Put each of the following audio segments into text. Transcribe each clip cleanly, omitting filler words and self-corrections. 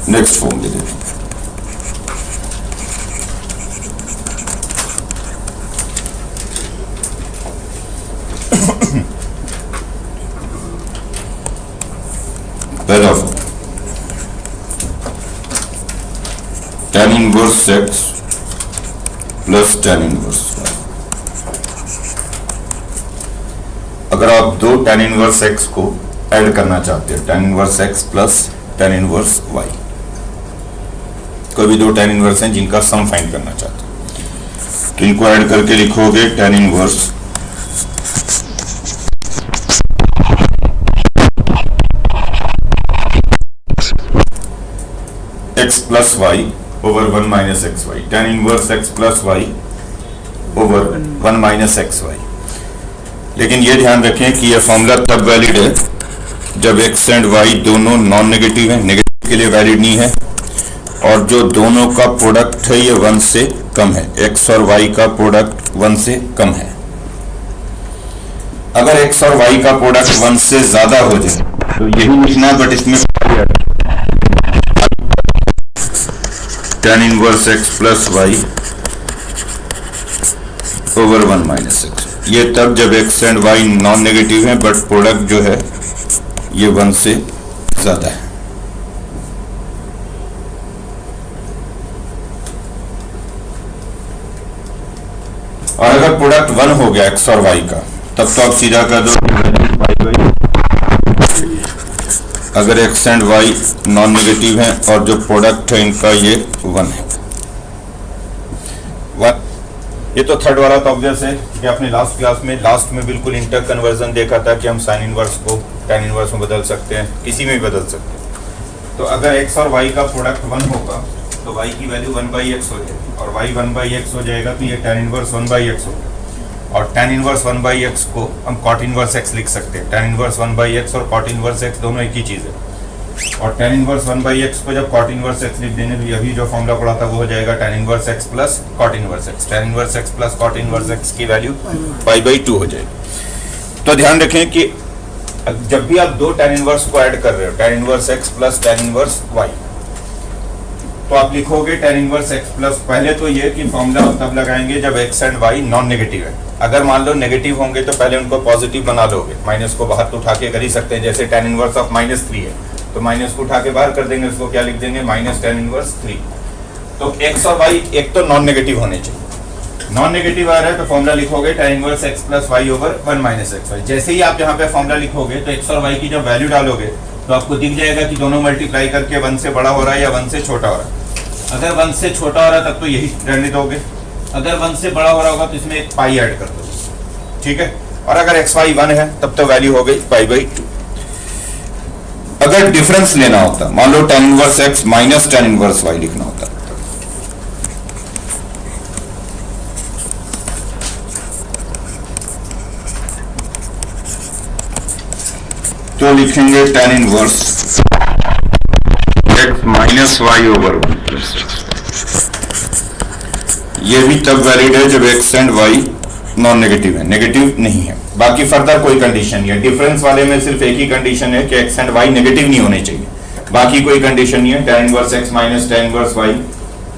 Next फॉर्मूले देखो, पहला form tan inverse x plus tan inverse y। अगर आप दो tan इनवर्स x को ऐड करना चाहते हैं, tan inverse x plus tan inverse y, कोई भी दो tan इनवर्स हैं जिनका सम फाइंड करना चाहते हैं, तो इनको ऐड करके लिखोगे tan inverse x plus y over 1 minus x y, tan inverse x plus y over 1 minus x y. लेकिन ये ध्यान रखें कि यह फॉर्मूला तब वैलिड है जब x एंड y दोनों नॉन नेगेटिव है, नेगेटिव के लिए वैलिड नहीं है, और जो दोनों का प्रोडक्ट है ये 1 से कम है, x और y का प्रोडक्ट 1 से कम है। अगर x और y का प्रोडक्ट 1 से ज्यादा हो जाए तो यही लिखना है, बट इसमें tan inverse x plus y over 1 minus x, ये तब जब x and y non negative है बट प्रोडक्ट जो है ये 1 से ज्यादा है। और अगर प्रोडक्ट 1 हो गया x और y का, तब तो आप सीधा कर दो अगर x and y non negative है और जो प्रोडक्ट है इनका ये 1 है। ये तो थर्ड वाला तो ऑब्वियस है कि आपने लास्ट क्लास में लास्ट में बिल्कुल इंटर कन्वर्जन देखा था कि हम साइन इनवर्स को tan इनवर्स में बदल सकते हैं, किसी में भी बदल सकते हैं। तो अगर x और y का प्रोडक्ट 1 होगा तो y की वैल्यू 1/x हो जाएगी, और y 1/x हो जाएगा तो ये tan इनवर्स 1/x होगा, और tan इनवर्स 1/x को हम cot इनवर्स x लिख सकते हैं। tan इनवर्स 1/x और cot इनवर्स x दोनों एक ही चीज़ है, और tan इनवर्स 1/x को जब cot इनवर्स x लिख देंगे तो अभी जो फॉर्मूला पड़ा था वो हो जाएगा tan inverse x plus cot inverse x। tan inverse x plus cot inverse x की वैल्यू π/2 हो जाएगी। तो ध्यान रखें कि जब भी आप दो tan इनवर्स को ऐड कर रहे हो, tan inverse x plus tan inverse y, तो आप लिखोगे tan इनवर्स x प्लस, पहले तो ये कि फॉर्मूला तब लगाएंगे जब x and y non negative है। अगर मान लो नेगेटिव होंगे तो पहले उनको पॉजिटिव बना लोगे, माइनस को बाहर तो उठा के कर ही सकते हैं, जैसे tan इनवर्स ऑफ -3 है तो माइनस को उठा के बाहर कर देंगे, उसको क्या लिख देंगे माइनस tan इनवर्स 3। तो x और y एक तो नॉन नेगेटिव होने चाहिए, नॉन नेगेटिव आ रहा है तो फॉर्मूला लिखोगे tan inverse x plus y over 1 minus x y. जैसे ही आप यहाँ पे फॉर्मूला लिखोगे तो x और y की जब वैल्यू डालोगे तो आपको दिख जाएगा कि दोनों मल्टीप्लाई करके 1 से बड़ा हो रहा है या 1 से छोटा हो रहा है। अगर 1 से छोटा हो रहा है तब तो यही रहने दोगे, अगर 1 से बड़ा हो रहा होगा तो इसमें एक पाई ऐड कर दो, ठीक है। और अगर x y 1 है तब तो वैल्यू हो गई π/2। अगर डिफरेंस लेना होता, मान लो tan inverse x minus tan inverse y लिखना होता, तो लिखेंगे tan inverse x minus y over 1। ये भी तब वैलिड है जब x and y non negative है, नेगेटिव नहीं है। बाकी फर्दर कोई कंडीशन नहीं है, डिफरेंस वाले में सिर्फ एक ही कंडीशन है कि x एंड y नेगेटिव नहीं होने चाहिए, बाकी कोई कंडीशन नहीं है। tan inverse x minus tan inverse y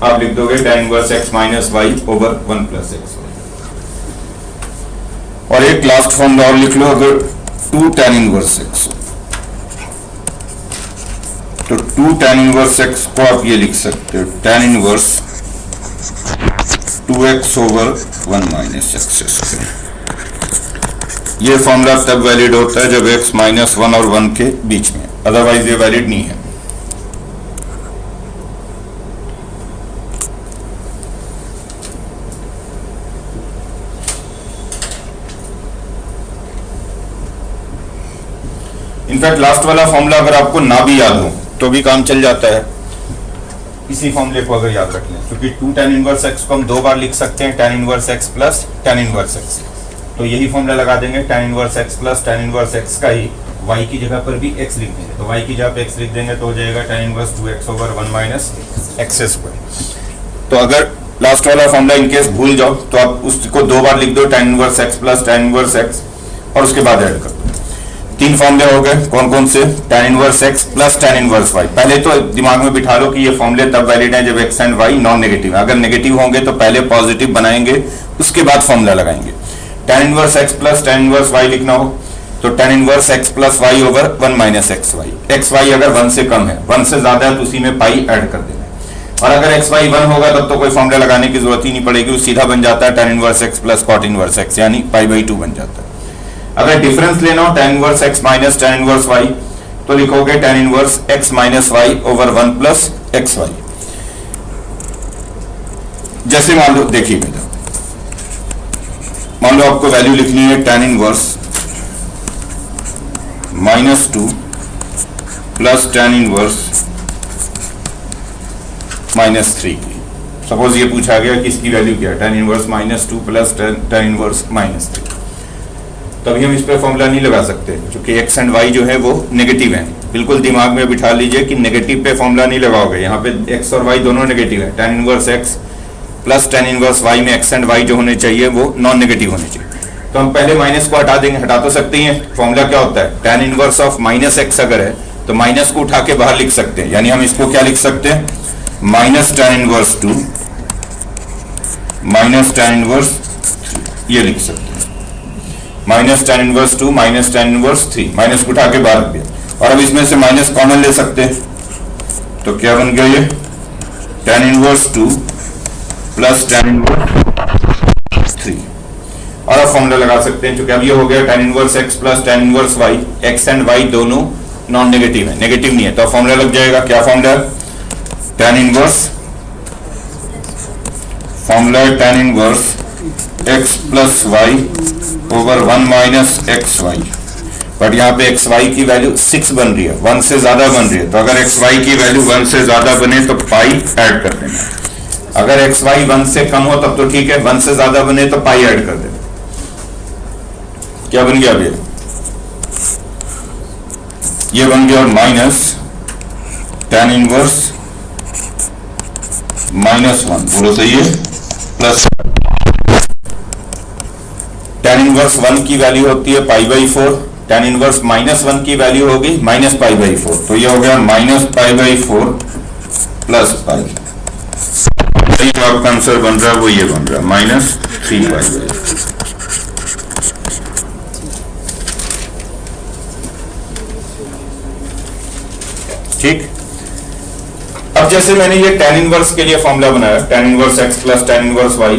आप लिख दोगे tan inverse x minus y over 1 plus x. और एक लास्ट फॉर्म और लिख लो, अगर 2 tan इनवर्स x तो 2 tan इनवर्स x को आप ये लिख सकते हो tan inverse 2x over 1 minus x. ये फॉर्मूला तब वैलिड होता है जब x माइनस 1 और 1 के बीच में, अदरवाइज ये वैलिड नहीं है। इनफैक्ट लास्ट वाला फॉर्मूला अगर आपको ना भी याद हो तो भी काम चल जाता है, इसी फॉर्मूले को अगर याद रख लें, क्योंकि 2 tan इनवर्स x को हम दो बार लिख सकते हैं, tan inverse x plus tan inverse x। तो यही फॉर्मूला लगा देंगे, tan inverse x plus tan inverse x का ही y की जगह पर भी x लिख देंगे, तो y की जगह पे x लिख देंगे तो हो जाएगा tan inverse 2x over 1 minus x square. तो अगर लास्ट वाला फॉर्मूला इनकेस भूल जाओ तो आप उसको दो बार लिख दो, tan inverse x plus tan inverse x, और उसके बाद ऐड कर दो। तीन फॉर्मूले हो गए, कौन कौन से? tan inverse x plus tan inverse y। पहले तो दिमाग में बिठा लो कि ये फॉर्मूले तब वैलिड हैं जब x and y non negative है। अगर नेगेटिव होंगे तो पहले पॉजिटिव बनाएंगे, उसके बाद फॉर्मूला लगाएंगे। tan inverse x plus tan inverse y लिखना हो तो tan inverse x plus y over 1 minus xy। xy अगर 1 से कम है, 1 से ज्यादा है तो उसी में पाई ऐड कर देना है। और अगर xy 1 होगा तब तो कोई फॉर्मूला लगाने की जरूरत ही नहीं पड़ेगी, वो सीधा बन जाता है tan inverse x plus cot inverse x, यानी पाई बाई 2 बन जाता है। अगर डिफरेंस लेना हो tan inverse x minus tan inverse y तो लिखोगे tan inverse x minus y over 1 plus xy। जैसे मान लो, देखिए बेटा, मान लो आपको वैल्यू लिखनी है tan inverse -2 plus tan inverse -3 की। सपोज ये पूछा गया कि इसकी वैल्यू क्या है, tan inverse -2 plus tan inverse -3। तभी हम इस पे फॉर्मूला नहीं लगा सकते क्योंकि x एंड y जो है वो नेगेटिव है। बिल्कुल दिमाग में बिठा लीजिए कि नेगेटिव पे फॉर्मूला नहीं लगाओगे, यहाँ पे x और y दोनों नेगेटिव है। tan inverse x plus tan inverse y में x एंड y जो होने चाहिए वो नॉन नेगेटिव होने चाहिए। तो हम पहले माइनस को हटा देंगे, हटा तो सकते हैं। फॉर्मूला क्या होता है, tan inverse of minus x अगर है तो माइनस को उठा के बाहर लिख सकते हैं, यानी हम इसको क्या लिख सकते हैं, minus tan inverse 2 minus tan inverse 3, ये लिख सकते हैं। Minus tan inverse 2 minus tan inverse 3, minus को उठा के बाहर रख दिया। और अब इसमें से माइनस कॉमन ले सकते हैं तो क्या बन गया, ये tan inverse 2 plus tan inverse 3। और अब फॉर्मूला लगा सकते हैं क्योंकि अब ये हो गया tan inverse x plus tan inverse y। x and y दोनों नॉन नेगेटिव है, नेगेटिव नहीं है, तो फॉर्मूला लग जाएगा। क्या फॉर्मूला है, tan इनवर्स, फॉर्मूला है tan inverse x plus y over 1 minus xy। But यहाँ पे xy की वैल्यू 6 बन रही है, 1 से ज्यादा बन रही है, तो अगर xy की वैल्यू 1 से ज्यादा बने तो पाई ऐड कर देना। अगर xy 1 से कम हो तब तो ठीक है, 1 से ज्यादा बने तो पाई ऐड कर देना। क्या बन गया अभी, ये बन गया माइनस tan इनवर्स -1, बोलो सही है, प्लस tan इनवर्स 1 की वैल्यू होती है पाई बाई 4, tan इनवर्स -1 की वैल्यू होगी माइनस पाई बाई 4, तो ये हो गया minus pi by 4 plus pi. जो आपका आंसर बन रहा है वो ये बन रहा है -3 पाई बाई। ठीक। अब जैसे मैंने ये tan इनवर्स के लिए फॉर्मूला बनाया, tan inverse x plus tan inverse y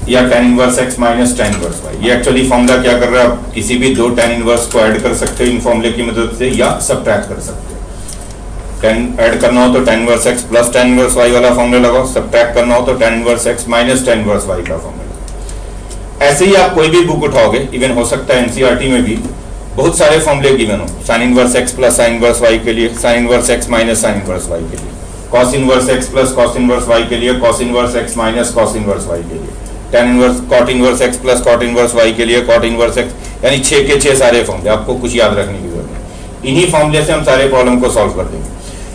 या tan inverse x minus tan inverse y। ये एक्चुअली फॉर्मूला क्या कर रहा है, आप किसी भी दो tan इनवर्स को ऐड कर सकते हो इन फॉर्मूले की मदद से, या सब्ट्रैक्ट कर सकते हो। tan ऐड करना हो तो tan inverse x plus tan inverse y वाला फॉर्मूला लगाओ, सब्ट्रैक्ट करना हो तो tan inverse x minus tan inverse y का फॉर्मूला। ऐसे ही आप कोई भी बुक उठाओगे, इवन हो सकता है एनसीईआरटी में भी बहुत सारे फॉर्मूले गिवन हो, sin inverse x plus sin inverse y के लिए, sin inverse x minus sin inverse y के लिए, cos inverse x plus cos inverse y के लिए, cos inverse x minus cos inverse y के लिए, tan inverse cot inverse x plus cot inverse y के लिए, cot इनवर्स x, यानी 6 के 6 सारे फॉर्मूले, आपको कुछ याद रखने की जरूरत नहीं। इन्हीं फॉर्मूले से हम सारे प्रॉब्लम को सॉल्व कर देंगे।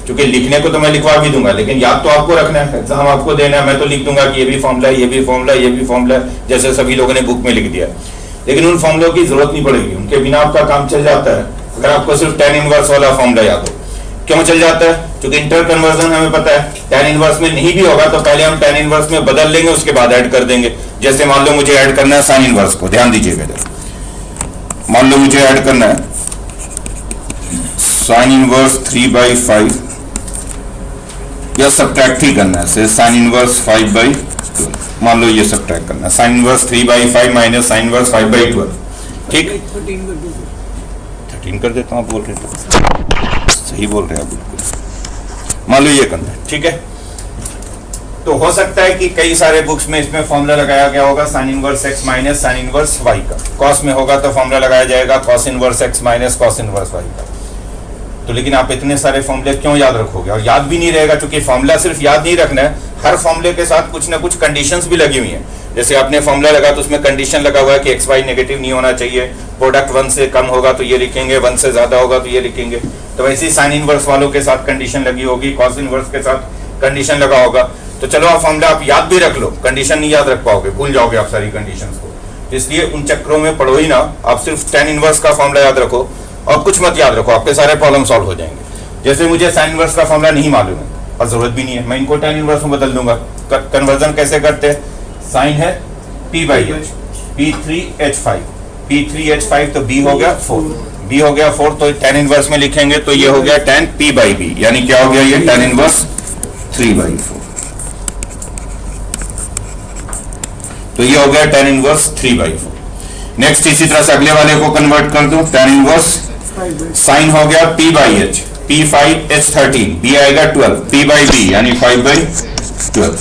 क्योंकि लिखने को तो मैं लिखवा भी दूंगा, लेकिन याद तो आपको रखना है, एग्जाम आपको देना है। मैं तो लिख दूंगा कि ये भी फॉर्मूला, ये भी फॉर्मूला, ये भी फॉर्मूला, जैसे सभी लोगों ने बुक में लिख दिया, लेकिन उन फॉर्मूलों की जरूरत नहीं पड़ेगी, उनके बिना आपका काम चल जाता है अगर आपको सिर्फ tan इनवर्स वाला फॉर्मूला याद हो। क्यों चल जाता है, क्योंकि इंटर कन्वर्जन हमें पता है tan इनवर्स में नहीं भी होगा तो पहले हम tan इनवर्स में बदल लेंगे, उसके बाद ऐड कर देंगे। जैसे मान लो मुझे ऐड करना है sin इनवर्स को, ध्यान दीजिएगा, मान लो मुझे ऐड करना है sin इनवर्स 3/5, या सब्ट्रैक्ट ही करना है, sin इनवर्स 5/12, मान लो ये सब्ट्रैक्ट करना है, sin inverse 3/5 minus sin inverse 5/12। ठीक, 13 कर देता हूँ, आप बोल रहे थे, सही बोल रहे हैं आप बिल्कुल। मान लो ये करना है, ठीक है। तो हो सकता है कि कई सारे बुक्स में इसमें फॉर्मूला लगाया गया होगा sin inverse x minus sin inverse y का, cos में होगा तो फॉर्मूला लगाया जाएगा cos inverse x minus cos inverse y का। तो लेकिन आप इतने सारे फॉर्मूले क्यों याद रखोगे, और याद भी नहीं रहेगा, क्योंकि फॉर्मूला सिर्फ याद नहीं रखना है, हर फॉर्मूले के साथ कुछ ना कुछ कंडीशंस भी लगी हुई हैं। जैसे आपने फॉर्मूला लगा तो उसमें कंडीशन लगा हुआ है कि xy नेगेटिव नहीं होना चाहिए, प्रोडक्ट 1 से कम होगा तो ये लिखेंगे, 1 से ज्यादा होगा तो ये लिखेंगे। तो वैसे ही साइन इनवर्स वालों के साथ कंडीशन लगी होगी, कॉस इनवर्स के साथ कंडीशन लगा होगा। तो चलो आप फॉर्मूला आप याद भी रख लो, कंडीशन नहीं याद रख पाओगे, भूल जाओगे आप सारी कंडीशंस को। इसलिए उन चक्रों में पढ़ो ही ना, आप सिर्फ tan इनवर्स का फॉर्मूला याद रखो और कुछ मत याद रखो, आपके सारे प्रॉब्लम सॉल्व हो जाएंगे। जैसे मुझे sin इनवर्स का फॉर्मूला नहीं मालूम है और जरूरत भी नहीं है, मैं इनको tan इनवर्स में बदल दूंगा। कन्वर्जन कैसे करते हैं? साइन है P/H, P3H5, P3H5 तो B हो गया 4, B हो गया 4, तो tan इनवर्स में लिखेंगे तो ये हो गया tan P/B, यानी क्या हो गया ये tan इनवर्स 3/4। तो ये हो गया tan इनवर्स 3/4। नेक्स्ट इसी तरह से अगले वाले को कन्वर्ट कर दो, tan इनवर्स साइन हो गया P/H, P5H13, B आएगा 12, P/B यानी 5/12।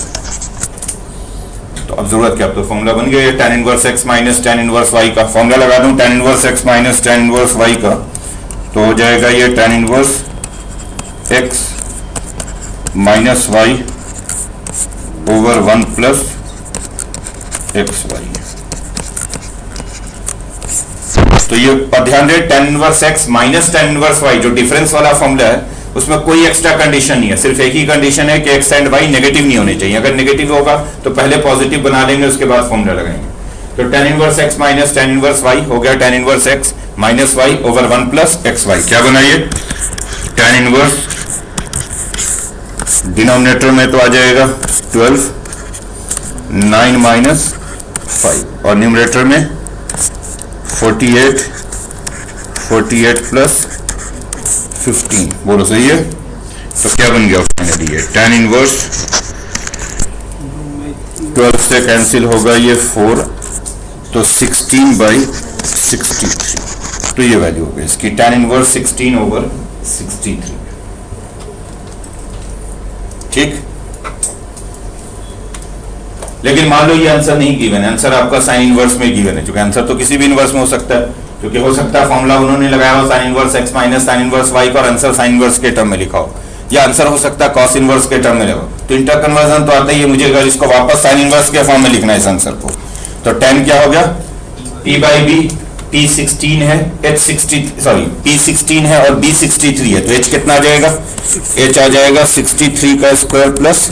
तो अब जरूरत क्या, अब तो फॉर्मूला बन गया ये tan inverse x minus tan inverse y का। फॉर्मूला लगा दूं tan inverse x minus tan inverse y का, तो हो जाएगा ये tan inverse x minus y over 1 plus xy। तो ये पर ध्यान दे, tan inverse x minus tan inverse y जो डिफरेंस वाला फॉर्मूला है उसमें कोई एक्स्ट्रा कंडीशन नहीं है, सिर्फ एक ही कंडीशन है कि x एंड y नेगेटिव नहीं होने चाहिए। अगर नेगेटिव होगा तो पहले पॉजिटिव बना देंगे, उसके बाद फॉर्मूला लगाएंगे। तो tan inverse x minus tan inverse y हो गया tan inverse x minus y over 1 plus xy। क्या बनाइए, tan इनवर्स डिनोमिनेटर में तो आ जाएगा 12, 9 माइनस 5 और न्यूमरेटर में 48, 48 प्लस 15। बोलो सही है? तो क्या बन गया फाइनली ये tan इनवर्स 12 से कैंसिल होगा ये 4, तो 16/63। तो ये वैल्यू हो गई इसकी tan इनवर्स 16 ओवर 63। ठीक, लेकिन मान लो ये आंसर नहीं गिवन है, आंसर आपका साइन इनवर्स में गिवन है। क्योंकि आंसर तो किसी भी इनवर्स में हो सकता है, क्योंकि हो सकता है फॉर्मूला उन्होंने लगाया हो sine inverse x minus sine inverse y का और आंसर साइन इनवर्स के टर्म में लिखा हो, या आंसर हो सकता है कॉस इनवर्स के टर्म में लिखा हो। तो इंटर कन्वर्जन तो आता ही है, मुझे अगर इसको वापस साइन इनवर्स के फॉर्म में लिखना है इस आंसर को, तो tan क्या हो गया P/B, P16 है, P16 है और B63 है, तो H कितना आ जाएगा? H आ जाएगा 63 का स्क्वायर प्लस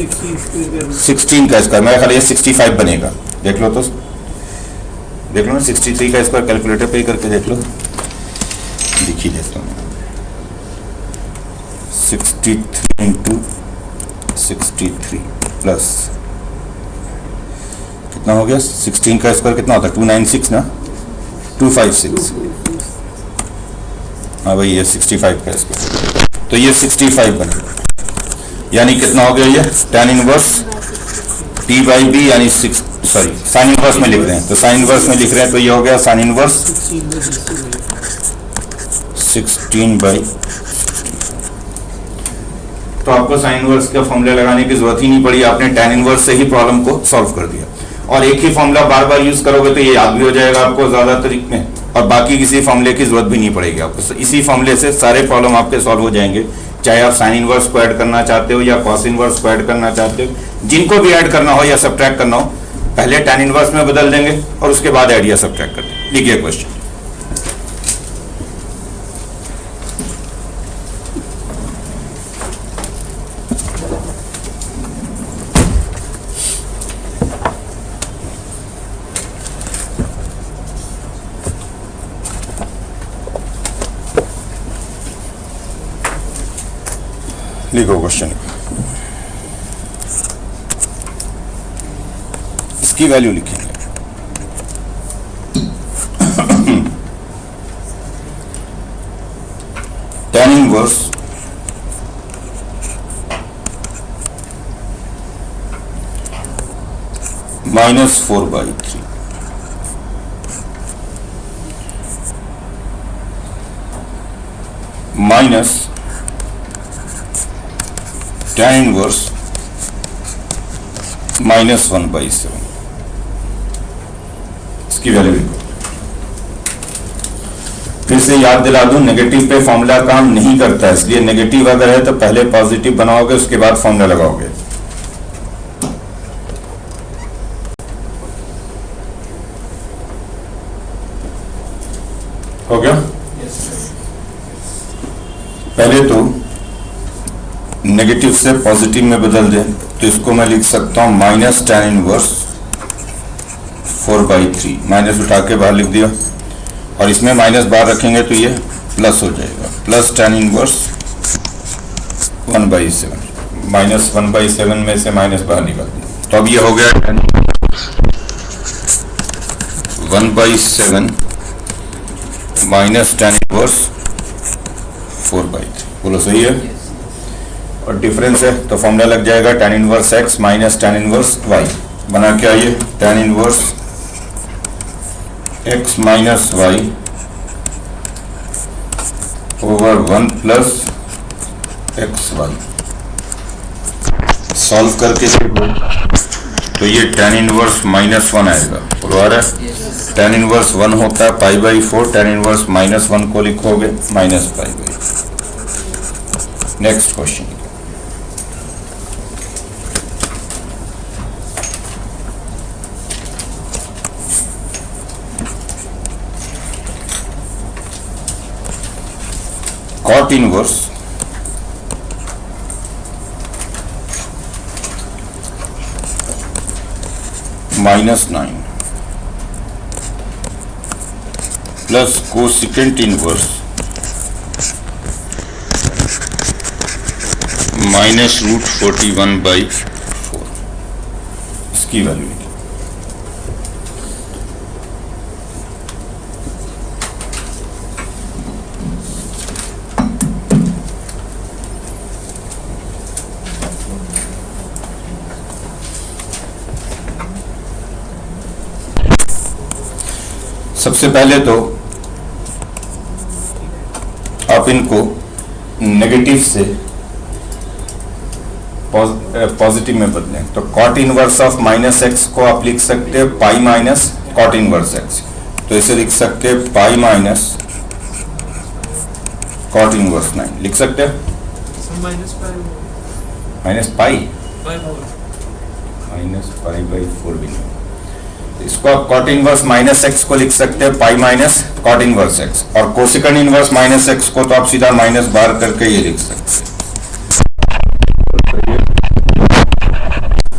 16 का स्क्वायर। मेरा ख्याल ये 65 बनेगा, देख लो तो, देख लो ना 63 का स्क्वायर कैलकुलेटर पे ही करके देख लो, दिख ही देता हूँ। 63 इंटू 63 प्लस कितना हो गया, 16 का स्क्वायर कितना होता है 296 ना, 256। हाँ भाई ये 65 का स्क्वायर, तो ये 65 बनेगा, यानी कितना हो गया ये tan इनवर्स P/B यानी साइन इनवर्स में लिख रहे हैं, तो साइन इनवर्स में लिख रहे हैं तो ये हो गया साइन इनवर्स 16/। तो आपको साइन इनवर्स का फॉर्मूला लगाने की जरूरत ही नहीं पड़ी, आपने tan इनवर्स से ही प्रॉब्लम को सॉल्व कर दिया। और एक ही फॉर्मूला बार बार यूज करोगे तो ये याद भी हो जाएगा आपको ज्यादा तरीके में, और बाकी किसी फॉर्मूले की जरूरत भी नहीं पड़ेगी आपको। इसी फॉर्मूले से सारे प्रॉब्लम आपके सॉल्व हो जाएंगे, चाहे आप साइन इनवर्स को ऐड करना चाहते हो या कॉस इनवर्स को ऐड करना चाहते हो। जिनको भी ऐड करना हो या सब्ट्रैक्ट करना हो, पहले tan इनवर्स में बदल देंगे और उसके बाद ऐड या सब्ट्रैक्ट कर देंगे। लिखिए क्वेश्चन। लिखो क्वेश्चन, इसकी वैल्यू लिखेंगे। tan inverse -4/3 minus tan inverse -1/7। इसकी वैल्यू लिखो। फिर से याद दिला दूं, नेगेटिव पे फॉर्मूला काम नहीं करता है, इसलिए नेगेटिव अगर है तो पहले पॉजिटिव बनाओगे उसके बाद फॉर्मूला लगाओगे। हो गया? पहले तो नेगेटिव से पॉजिटिव में बदल दें, तो इसको मैं लिख सकता हूं -tan इनवर्स 4/3, माइनस उठा के बाहर लिख दिया, और इसमें माइनस बाहर रखेंगे तो ये प्लस हो जाएगा, प्लस tan इनवर्स 1/7, माइनस 1/7 में से माइनस बाहर निकाल दिया, तो अब ये हो गया 1/7 माइनस tan इनवर्स 4/3, बोलो सही है। और डिफरेंस है तो फॉर्मूला लग जाएगा tan inverse x minus tan inverse y, बना के आइए tan inverse x minus y over 1 plus XY। Solve करके देखो तो ये tan इनवर्स -1 आएगा, बोलो आ रहा है। tan इनवर्स 1 होता है π/4, tan इनवर्स -1 को लिखोगे -π/4। Next question, cot inverse -9 plus cosecant inverse -√41/4, इसकी वैल्यू सबसे पहले तो आप इनको नेगेटिव से पॉजिटिव में बदलें, तो cot इनवर्स ऑफ -x को आप लिख सकते हैं pi minus cot inverse x, तो इसे लिख सकते हैं पाई माइनस cot इनवर्स 9 लिख सकते हैं, -π/4 भी नहीं, इसको आप cot इनवर्स -x को लिख सकते हैं pi minus cot inverse x, और कोसेकेंट इनवर्स -x को तो आप सीधा माइनस बाहर करके ये लिख सकते हैं,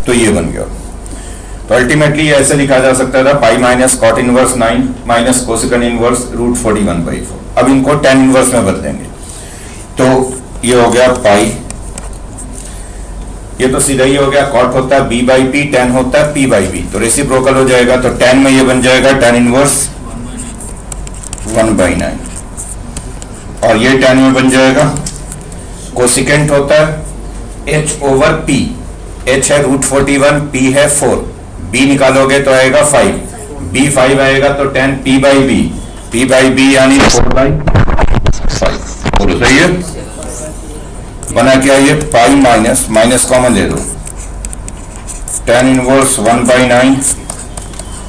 तो ये बन गया। तो अल्टीमेटली ऐसे लिखा जा सकता था pi minus cot inverse 9 minus cosecant inverse √41/4। अब इनको tan इनवर्स में बदलेंगे, तो ये हो गया पाई, ये तो सीधा ही हो गया, cot होता है b/p, tan होता है p/b, तो रेसिप्रोकल हो जाएगा, तो tan में ये बन जाएगा tan इनवर्स 1/9, और ये tan में बन जाएगा कोसेकेंट होता है h ओवर p, h है √41, p है 4, b निकालोगे तो आएगा 5, b 5 आएगा तो tan p/b, p/b यानी 4/5, बोलो सही है। बना क्या ये पाई माइनस माइनस कॉमन ले दो, tan inverse 1/9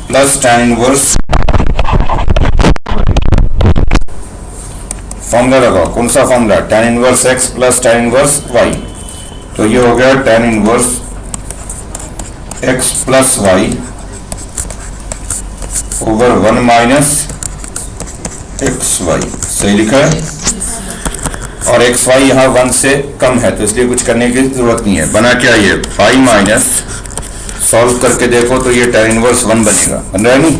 plus tan inverse, formula लगाओ, कौन सा formula, tan inverse x plus tan inverse y, तो ये हो गया tan inverse x plus y over 1 minus xy, सही लिखा है, और xy यहाँ 1 से कम है तो इसलिए कुछ करने की जरूरत नहीं है। बना क्या ये पाई माइनस, सॉल्व करके देखो तो ये tan इनवर्स 1 बनेगा, बन रहा है नहीं,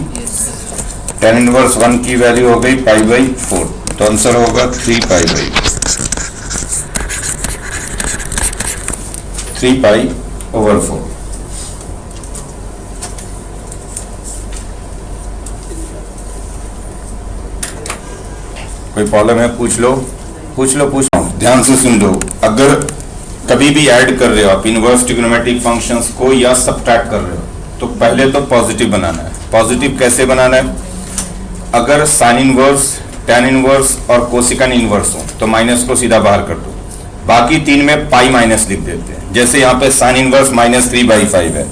tan इनवर्स 1 की वैल्यू हो गई π/4, तो आंसर होगा 3π/4। कोई प्रॉब्लम है पूछ लो, ध्यान से सुन लो। अगर कभी भी ऐड कर रहे हो आप इनवर्स ट्रिग्नोमेट्रिक फंक्शंस को या सब्ट्रैक्ट कर रहे हो, तो पहले तो पॉजिटिव बनाना है। पॉजिटिव कैसे बनाना है, अगर साइन इनवर्स, tan इनवर्स और कोसेकेंट इनवर्स हो तो माइनस को सीधा बाहर कर दो, बाकी तीन में पाई माइनस लिख देते हैं। जैसे यहाँ पे साइन इनवर्स -3/5 है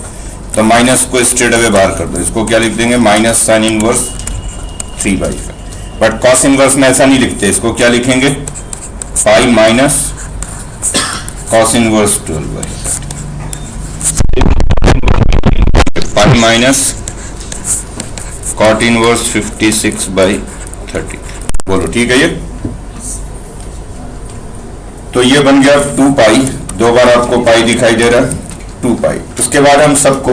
तो माइनस को स्ट्रेट अवे बाहर कर दो, इसको क्या लिख देंगे minus sine inverse 3/5। But cos inverse में ऐसा नहीं लिखते, इसको क्या लिखेंगे pi minus cos inverse 12/30, pi minus cot inverse 56/30, बोलो ठीक है ये। तो ये बन गया 2π, दो बार आपको पाई दिखाई दे रहा है 2π। उसके बाद हम सबको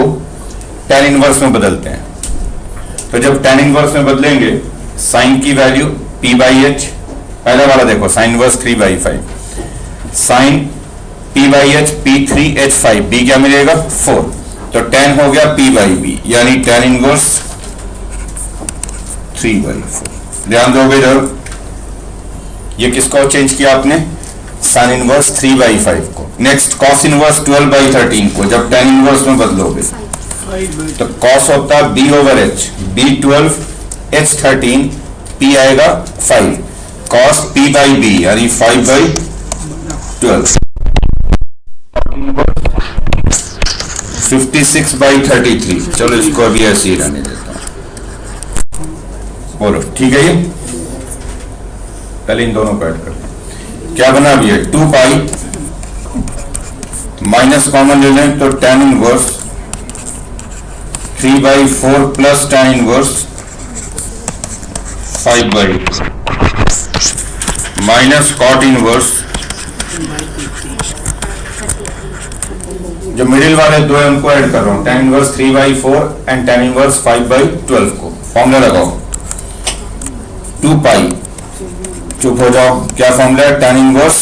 tan इनवर्स में बदलते हैं, तो जब tan इनवर्स में बदलेंगे साइन की वैल्यू p बाई एच, पहला वाला देखो sine inverse 3/5, sine p by h P3H5, b क्या मिलेगा 4, तो tan हो गया p बाई बी यानी tan इनवर्स 3/4। ध्यान दोगे इधर, ये किसको चेंज किया आपने, साइन इनवर्स 3/5 को। नेक्स्ट कॉस इनवर्स 12/13 को जब tan इनवर्स में बदलोगे तो कॉस होता है b over H, b12 h13, p आएगा 5, कॉस p बाई बी यानी 5/12, 56/33। चलो इसको अभी ऐसे ही रहने देता हूं, बोलो ठीक है। ये पहले इन दोनों को ऐड कर, क्या बना अभी है 2 पाई, माइनस कॉमन ले लें तो tan inverse 3/4 plus tan inverse 5/2 minus cot inverse, जो मिडिल वाले दो है उनको ऐड कर रहा हूं, tan inverse 3/4 and tan inverse 5/12 को फॉर्मूला लगाओ 2 पाई, चुप हो जाओ, क्या फॉर्मूला है, tan inverse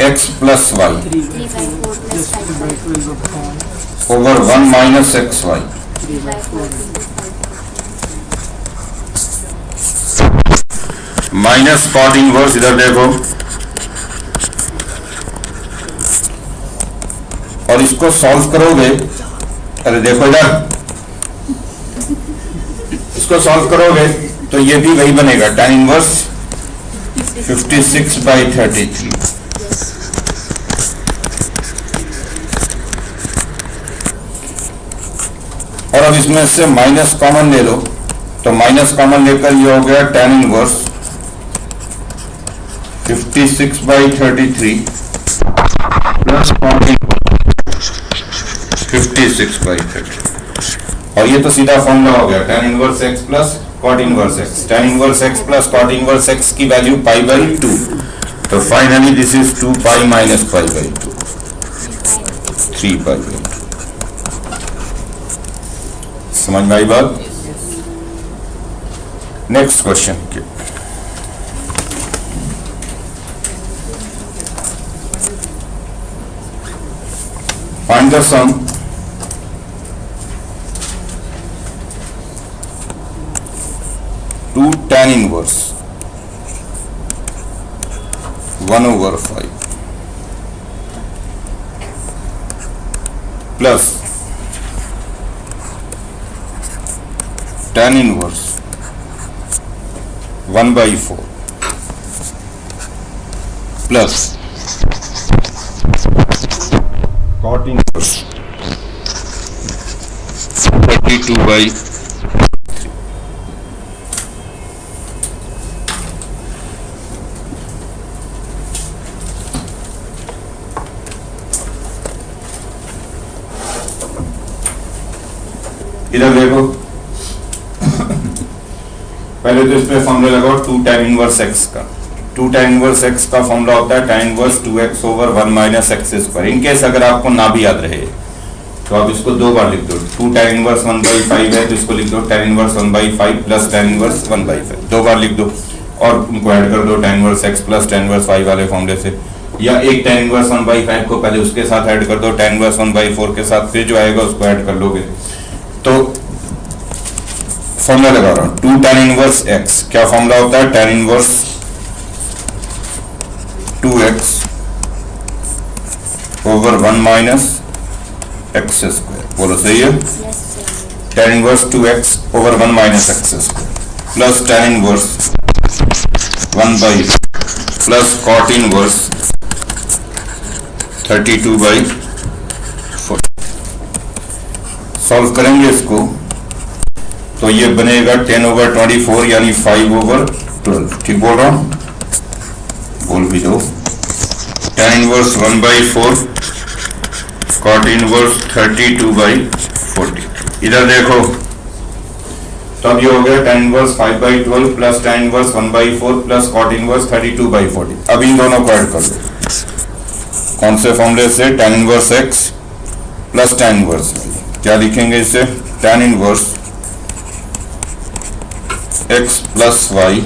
x plus y over 1 minus x y, minus cot inverse, इधर देखो, और इसको सॉल्व करोगे, अरे देखो इधर, इसको सॉल्व करोगे तो ये भी वही बनेगा, tan इनवर्स 56/33। और अब इसमें से माइनस कॉमन ले लो, तो माइनस कॉमन लेकर ये हो गया tan इनवर्स 56/33 प्लस 56/33, और ये तो सीधा फॉर्मूला हो गया tan inverse x plus cot inverse x, tan inverse x plus cot inverse x की वैल्यू π/2, तो finally this is 2 pi minus π/2, 3 π/2। समझ में आई बात? Next question, find the sum to tan inverse 1/5 plus tan inverse 1/4 plus cot inverse 32/3। इधर देखो, पहले तो इसमें फॉर्मूला लगाओ 2 tan इनवर्स x का, 2 tan इनवर्स x का फॉर्मूला होता है tan inverse 2x over 1 minus x square. In case अगर आपको ना भी याद रहे तो आप इसको दो बार लिख दो, 2 tan इनवर्स 1/5 है तो इसको लिख दो tan inverse 1/5 plus tan inverse 1/5, दो बार लिख दो और उनको ऐड कर दो tan inverse x plus tan inverse 5 वाले फॉर्मूले से, या एक tan इनवर्स 1/5 को पहले उसके साथ ऐड कर दो tan इनवर्स 1/4 के साथ, फिर जो आएगा उसको ऐड कर लोगे। तो फॉर्मूला लगा रहा हूं 2 tan इनवर्स x, क्या फॉर्मूला होता है tan inverse 2x over 1 minus x square, बोलो सही है, tan inverse 2x over 1 minus x square plus tan inverse 1/4 plus cot inverse 32/4। Solve करेंगे इसको तो ये बनेगा 10/24 यानी 5/12, ठीक बोल रहा हूं, बोल भी दो, tan इनवर्स 1/4 cot इनवर्स 32/40। इधर देखो तो अब ये हो गया tan inverse 5/12 plus tan inverse 1/4 plus cot inverse 32/40। अब इन दोनों को ऐड कर दो, कौन से फॉर्मूले से, tan inverse x plus tan inverse y, क्या लिखेंगे इसे, tan inverse x plus y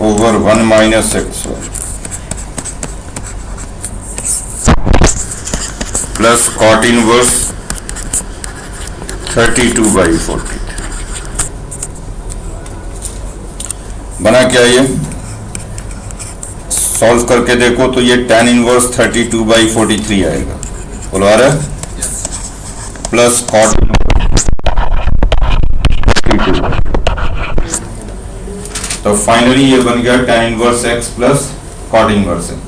over 1 minus x y plus cot inverse 32/40। बना क्या ये? सॉल्व करके देखो तो ये tan इनवर्स 32/43 आएगा। बोलो आ रहा है? प्लस कॉट तो फाइनली ये बन गया tan inverse x plus cot inverse x।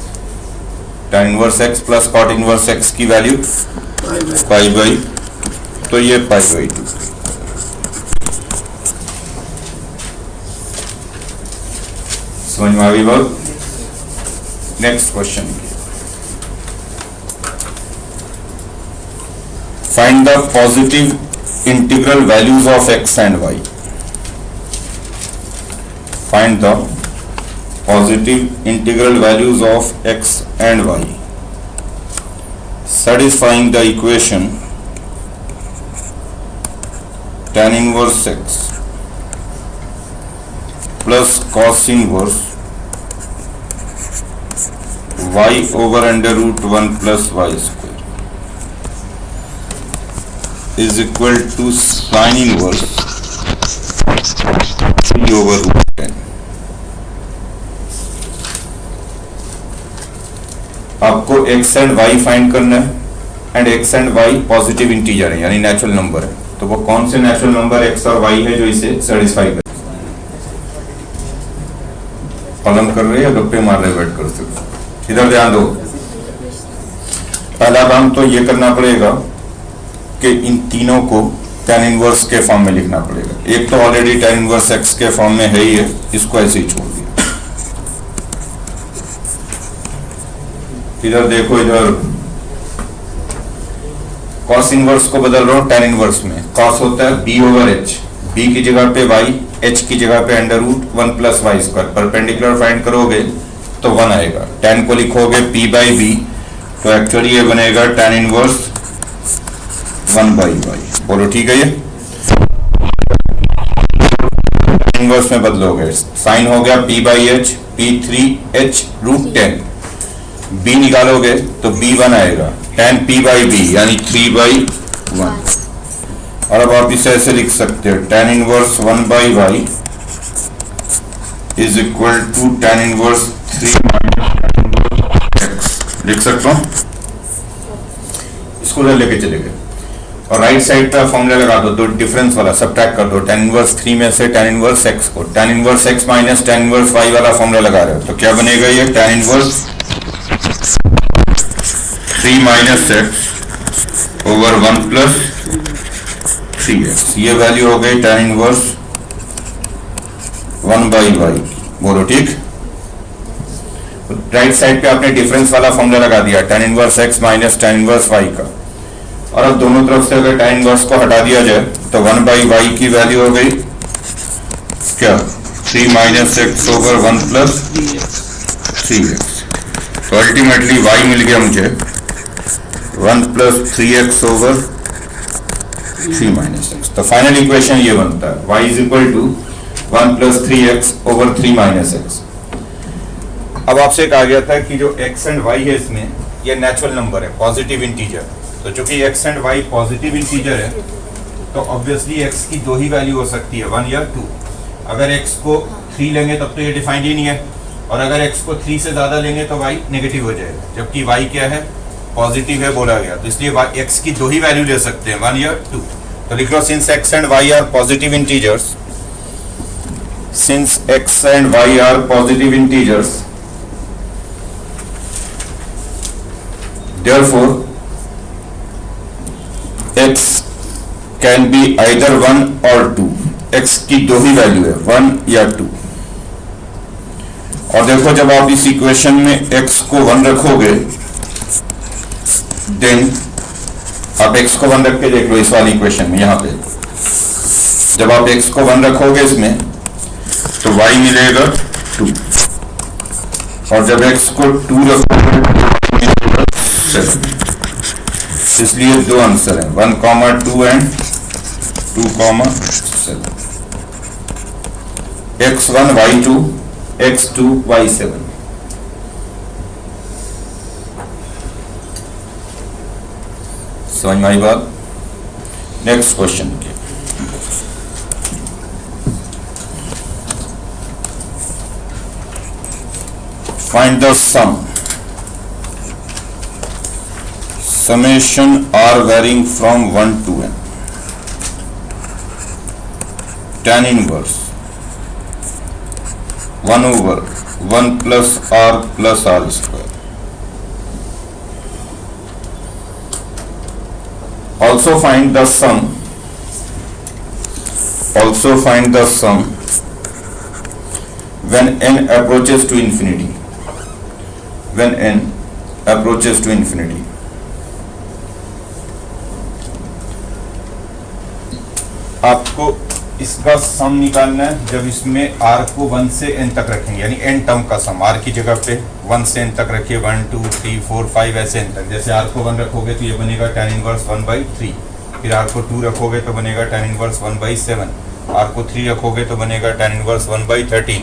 tan inverse x plus cot inverse x की वैल्यू पाई बाई, तो ये पाई/2। समझ में आ गई बात? Next question, find the positive integral values of x and y। Find the positive integral values of x and y satisfying the equation tan inverse x plus cos inverse y over under root 1 plus y square is equal to sin inverse 3 over root 10। आपको x and y find करना है, and x and y positive integer है यानी natural number है। तो वो कौन से नेचुरल नंबर x और y है जो इसे सेटिस्फाई कर? कॉलम कर रहे हैं या गप्पे मार रहे बैठ कर? इधर ध्यान दो। पहला काम तो ये करना पड़ेगा कि इन तीनों को tan इनवर्स के फॉर्म में लिखना पड़ेगा। एक तो ऑलरेडी tan इनवर्स x के फॉर्म में है ही है, इसको ऐसे ही छोड़ दिया। इधर देखो, इधर cos इनवर्स को बदल रहा हूं tan इनवर्स में। cos होता है b ओवर h, b की जगह पे y, h की जगह पे under root 1 plus y square. Perpendicular find करोगे तो 1 आएगा। tan को लिखोगे p/b, तो एक्चुअली ये बनेगा tan इनवर्स 1/y। बोलो ठीक है? ये इनवर्स में बदलोगे, साइन हो गया p/h, p3h रूट 10। b निकालोगे तो b1 आएगा, tan p/b यानी 3/1। और अब आप इसे ऐसे लिख सकते हो, tan inverse 1/y is equal to tan inverse 3 x। लिख सकता हूं, इसको लेके चले गए और राइट साइड पे फॉर्मूला लगा दो, दो डिफरेंस वाला सब्ट्रैक्ट कर दो। tan इनवर्स 3 में से tan इनवर्स x को, tan inverse x minus tan inverse y वाला फॉर्मूला लगा रहे हो तो क्या बनेगा? ये tan inverse 3 minus x over 1 plus 3x। ये वैल्यू हो गई tan इनवर्स 1/y। बोलो ठीक? राइट साइड पे आपने डिफरेंस वाला फॉर्मूला लगा दिया, tan inverse x minus tan inverse y का। और अब दोनों तरफ से अगर tan इनवर्स को हटा दिया जाए तो 1/y की वैल्यू हो गई क्या? 3 minus x over 1 plus 3x। तो अल्टीमेटली y मिल गया मुझे 1 plus 3x over 3 minus x। तो फाइनल इक्वेशन ये बनता है y is equal to 1 plus 3x over 3 minus x। अब आपसे कहा गया था कि जो x एंड y है इसमें ये नेचुरल नंबर है, पॉजिटिव इंटीजर। तो चूंकि x and y positive integer है तो ऑब्वियसली x की दो ही वैल्यू हो सकती है, 1 या 2। अगर x को 3 लेंगे तब तो ये डिफाइंड ही नहीं है, और अगर x को 3 से ज्यादा लेंगे तो y नेगेटिव हो जाएगा, जबकि y क्या है? पॉजिटिव है बोला गया। तो इसलिए x की दो ही वैल्यू ले सकते हैं, 1 या 2। तो लिख लो, since x and y are positive integers, since x and y are positive integers, therefore x can be either 1 or 2। x की दो ही वैल्यू है, 1 या 2। और देखो जब आप इस इक्वेशन में x को 1 रखोगे, देन आप x को 1 रख के देख लो इस वाली इक्वेशन में। यहां पे जब आप x को 1 रखोगे इसमें तो y मिलेगा 2, और जब x को 2 रखोगे 7। इसलिए दो आंसर हैं, 1, 2 and 2, 7। x1 y2 x2 y7। समझ में आई बात? नेक्स्ट क्वेश्चन के find the sum summation r varying from 1 to n tan inverse 1 over 1 plus r square। Also find the sum when n approaches to infinity, when n approaches to infinity। आपको इसका सम निकालना है जब इसमें r को 1 से n तक रखेंगे, यानी n टर्म का सम। r की जगह पे 1 से n तक रखिए, 1 2 3 4 5 ऐसे n तक। जैसे r को 1 रखोगे तो ये बनेगा tan इनवर्स 1/3, फिर r को 2 रखोगे तो बनेगा tan इनवर्स 1/7, r को 3 रखोगे तो बनेगा tan इनवर्स 1/13।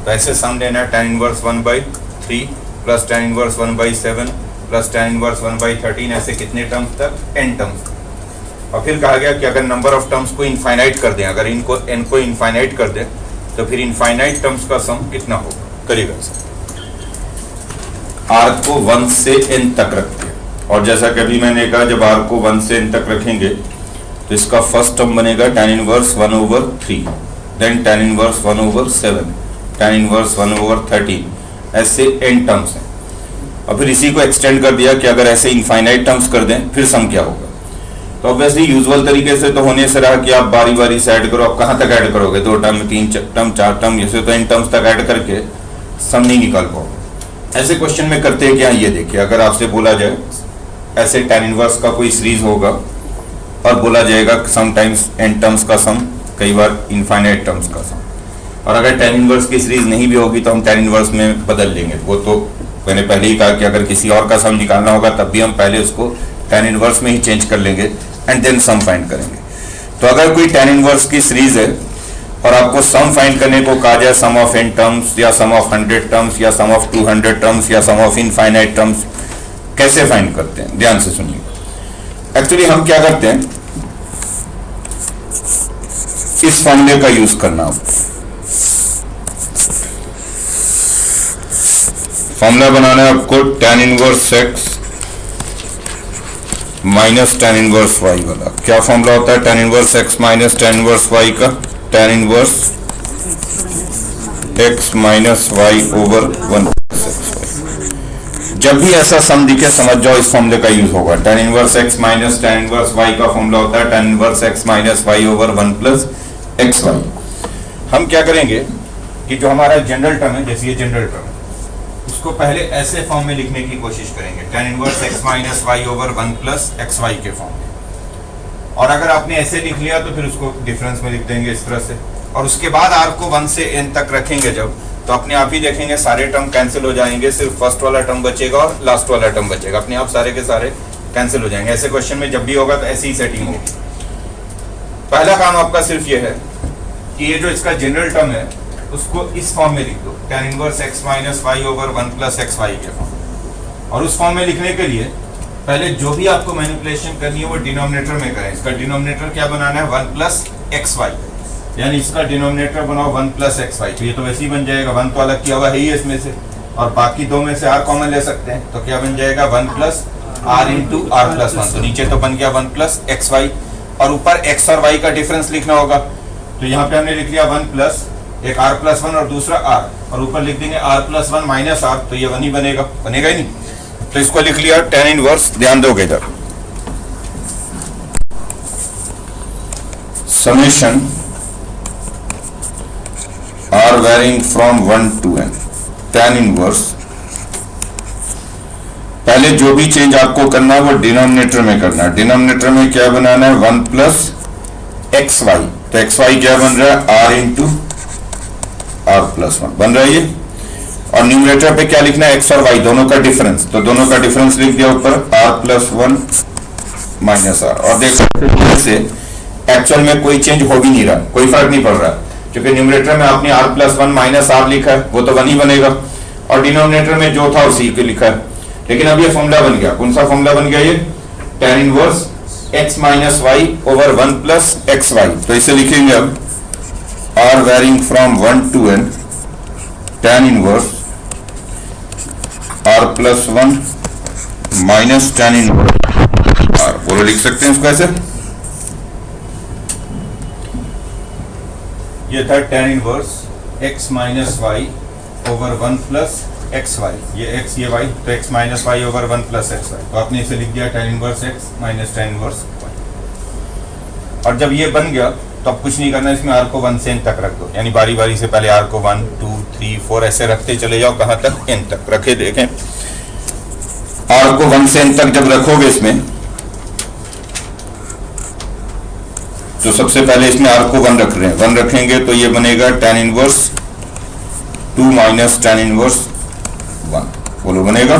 तो ऐसे सम लेना है tan inverse 1/3 plus tan inverse 1/7 plus tan inverse 1/13, ऐसे कितने टर्म्स तक? n terms. और फिर कहा गया कि अगर नंबर ऑफ टर्म्स को इनफाइनाइट कर दें, अगर इनको n को इनफाइनाइट कर दें तो फिर इनफाइनाइट टर्म्स का सम कितना होगा? करिएगा सर। r को 1 से n तक रखते हैं, और जैसा कि अभी मैंने कहा जब r को 1 से n तक रखेंगे तो इसका फर्स्ट टर्म बनेगा tan inverse 1/3, then tan inverse 1/7, tan inverse 1/13, ऐसे n टर्म्स हैं। और फिर इसी को एक्सटेंड कर दिया कि अगर ऐसे इनफाइनाइट टर्म्स कर दें फिर सम क्या होगा। तो ऑब्वियसली यूजुअल तरीके से तो होने से रहा कि आप बारी बारी से ऐड करो। आप कहाँ तक ऐड करोगे? 2 टर्म, 3 टर्म, 4 टर्म, जैसे तो n टर्म्स तक ऐड करके सम नहीं निकाल पाओगे। ऐसे क्वेश्चन में करते हैं क्या, ये देखिए, अगर आपसे बोला जाए ऐसे tan इनवर्स का कोई सीरीज होगा और बोला जाएगा समटाइम्स n टर्म्स का सम, कई बार इनफाइनाइट टर्म्स का सम, और अगर tan इनवर्स की सीरीज नहीं भी होगी तो हम tan इनवर्स में बदल लेंगे। वो तो मैंने पहले ही कहा कि अगर किसी और का सम निकालना होगा तब भी हम पहले उसको tan इनवर्स में ही चेंज कर लेंगे एंड देन सम फाइंड करेंगे। तो अगर कोई tan इनवर्स की सीरीज है और आपको सम फाइंड करने को कहा जाए, सम ऑफ n टर्म्स या सम ऑफ 100 टर्म्स या सम ऑफ 200 टर्म्स या सम ऑफ इनफाइनाइट टर्म्स, कैसे फाइंड करते हैं? ध्यान से सुनिए। एक्चुअली हम क्या करते हैं, इस फॉर्मूले का यूज करना। फॉर्मूला बनाना है आपको tan inverse x minus tan inverse y वाला। क्या फॉर्मूला होता है tan inverse x minus tan inverse y का? tan inverse x minus y over 1 plus xy। जब भी ऐसा सम दिखे समझ जाओ इस फॉर्मूले का यूज होगा। tan inverse x minus tan inverse y का फॉर्मूला होता है tan inverse x minus y over 1 plus xy। हम क्या करेंगे कि जो हमारा जनरल टर्म है, जैसे ये जनरल टर्म है, उसको पहले ऐसे फॉर्म में लिखने की कोशिश करेंगे, tan inverse x minus y over 1 plus xy के फॉर्म में। और अगर आपने ऐसे लिख लिया तो फिर उसको डिफरेंस में लिख देंगे इस तरह से, और उसके बाद r को 1 से n तक रखेंगे जब, तो अपने आप ही देखेंगे सारे टर्म कैंसिल हो जाएंगे, सिर्फ फर्स्ट वाला टर्म बचेगा और लास्ट वाला टर्म बचेगा, अपने आप सारे के सारे कैंसिल हो जाएंगे। ऐसे क्वेश्चन में जब भी होगा तो ऐसी ही सेटिंग होगी। पहला काम आपका सिर्फ ये है कि ये जो इसका जनरल टर्म है उसको इस फॉर्म में लिख दो, tan inverse x minus y over 1 plus xy के फॉर्म। और उस फॉर्म में लिखने के लिए पहले जो भी आपको मैनिपुलेशन करनी है वो डिनोमिनेटर में करें। इसका डिनोमिनेटर क्या बनाना है? 1 प्लस xy, यानी इसका डिनोमिनेटर बनाओ 1 प्लस xy। तो ये तो वैसे ही बन जाएगा, 1 तो अलग किया हुआ है ही इसमें से, और बाकी दो में से r कॉमन ले सकते हैं, तो क्या बन जाएगा? 1 plus r into r plus 1। तो नीचे तो बन गया 1 प्लस xy, और ऊपर x और y का डिफरेंस लिखना होगा। तो यहाँ पे हमने लिख लिया 1 प्लस, एक r प्लस 1 और दूसरा r, और ऊपर लिख देंगे r प्लस 1 माइनस r, तो ये 1 ही बनेगा, बनेगा ही नहीं। तो इसको लिख लिया tan इनवर्स, ध्यान दोगे इधर, summation r varying from 1 to n tan inverse. पहले जो भी चेंज आपको करना है वो डिनोमिनेटर में करना है। डिनोमिनेटर में क्या बनाना है? 1 प्लस xy। तो xy क्या बन रहा है? r इंटू r प्लस 1 बन रहा है ये। और न्यूमरेटर पे क्या लिखना है? x और y दोनों का डिफरेंस, तो दोनों का डिफरेंस लिख दिया ऊपर, r प्लस 1 माइनस r। और देख सकते हैं से एक्चुअल में कोई चेंज हो भी नहीं रहा, कोई फर्क नहीं पड़ रहा। क्योंकि न्यूमरेटर में आपने r plus one minus r लिखा है, वो तो वन ही बनेगा, और डिनोमिनेटर में जो था उसी को लिखा है। लेकिन अब ये फॉर्मूला बन गया, कौन सा फॉर्मूला बन गया ये? tan inverse x minus y over one plus x y. तो इसे लिखेंगे अब r varying from 1 to n tan inverse r plus one minus tan inverse r। बोलो, लिख सकते हैं इसको ऐसे। ये था tan inverse x minus y over one plus x y, ये x ये y, तो x minus y over one plus x y. तो आपने इसे लिख दिया tan inverse x minus tan inverse y। और जब ये बन गया तो अब कुछ नहीं करना, इसमें r को 1 से n तक रख दो, यानी बारी बारी से पहले r को 1 2 3 4 ऐसे रखते चले जाओ। कहां तक? n तक रखे। देखें r को 1 से n तक जब रखोगे इसमें, तो सबसे पहले इसमें r को 1 रख रहे हैं, 1 रखेंगे तो ये बनेगा tan inverse 2 minus tan inverse 1। बोलो, बनेगा।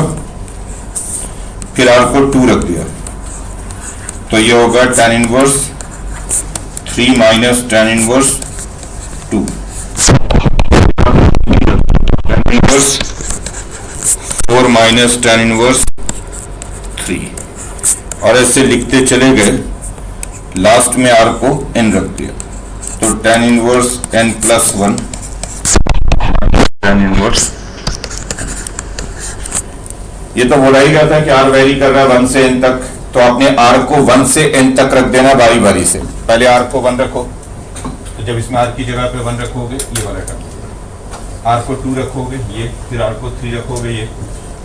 फिर r को 2 रख दिया तो ये होगा tan inverse 3 minus tan inverse 2, tan inverse 4 minus tan inverse 3, और ऐसे लिखते चले गए। लास्ट में r को n रख दिया तो tan inverse n plus 1 tan inverse. ये तो बोला ही गया था कि r वेरी कर रहा है 1 से n तक, तो आपने r को 1 से n तक रख देना बारी बारी से। पहले r को 1 रखो, तो जब इसमें r की जगह पे 1 रखोगे ये वाला टर्म, r को 2 रखोगे ये, फिर r को 3 रखोगे ये।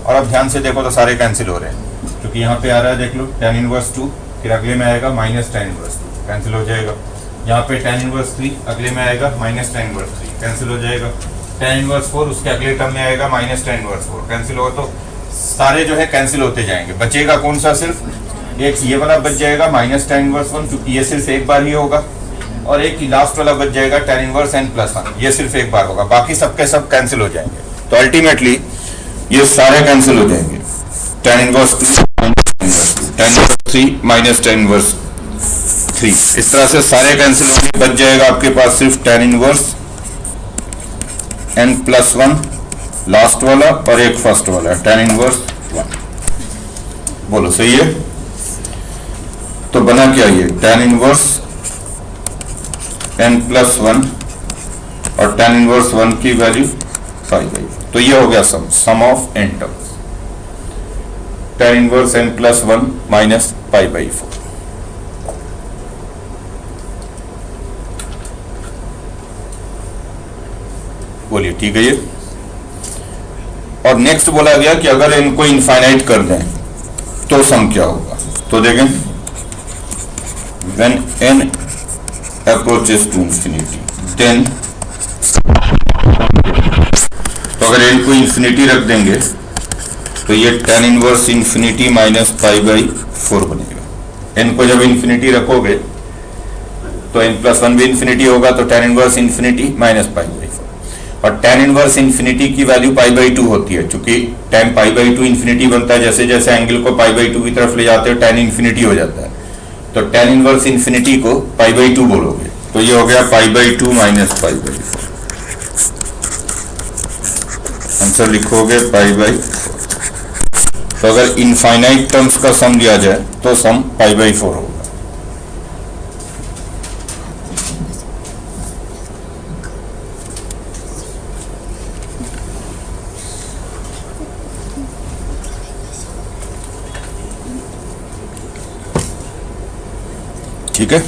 और अब ध्यान से देखो तो सारे कैंसिल हो रहे हैं, क्योंकि यहाँ पे आ रहा है, देख लो tan इनवर्स 2, फिर अगले में आएगा माइनस tan इनवर्स 2, कैंसिल हो जाएगा। यहाँ पे tan इनवर्स 3, अगले में आएगा माइनस tan इनवर्स 3, कैंसिल हो जाएगा। tan इनवर्स 4, उसके अगले टर्म में आएगा माइनस tan इनवर्स 4, कैंसिल होगा। तो सारे जो है कैंसिल होते जाएंगे, बचेगा कौन सा? सिर्फ एक ये वाला बच जाएगा माइनस tan इनवर्स 1, क्योंकि ये सिर्फ एक बार ही होगा, और एक लास्ट वाला बच जाएगा tan इनवर्स n प्लस 1, ये सिर्फ एक बार होगा, बाकी सबके सब कैंसिल हो जाएंगे। तो अल्टीमेटली ये सारे कैंसिल हो जाएंगे। tan inverse 2 minus tan inverse 3 minus tan inverse 3, इस तरह से सारे कैंसिल होंगे। बच जाएगा आपके पास सिर्फ tan inverse n plus 1 last वाला और एक फर्स्ट वाला tan इनवर्स 1। बोलो, सही है? तो बना क्या ये? tan इनवर्स n प्लस 1 और tan इनवर्स 1 की वैल्यू 5/4। तो ये हो गया sum of n terms, tan inverse n plus 1 minus 5/4। बोलिए, ठीक है ये। और नेक्स्ट बोला गया कि अगर इनको इनफाइनाइट कर दें तो सम क्या होगा। तो देखें, when n approaches to infinity then, तो अगर n को इन्फिनिटी रख देंगे तो ये tan इनवर्स इन्फिनिटी माइनस 5/4 बनेगा। n को जब इन्फिनिटी रखोगे तो n प्लस 1 भी इन्फिनिटी होगा, तो tan इनवर्स इन्फिनिटी माइनस 5/4। और tan इनवर्स इन्फिनिटी की वैल्यू π/2 होती है, क्योंकि tan π/2 इन्फिनिटी बनता है, जैसे जैसे एंगल को π/2 की तरफ ले जाते हो tan इन्फिनिटी हो जाता है। तो tan इनवर्स इन्फिनिटी को π/2 बोलोगे, तो ये हो गया π/2 माइनस 5/4। आंसर लिखोगे π/4। तो अगर इनफाइनाइट टर्म्स का सम लिया जाए तो सम π/4 होगा। ठीक है।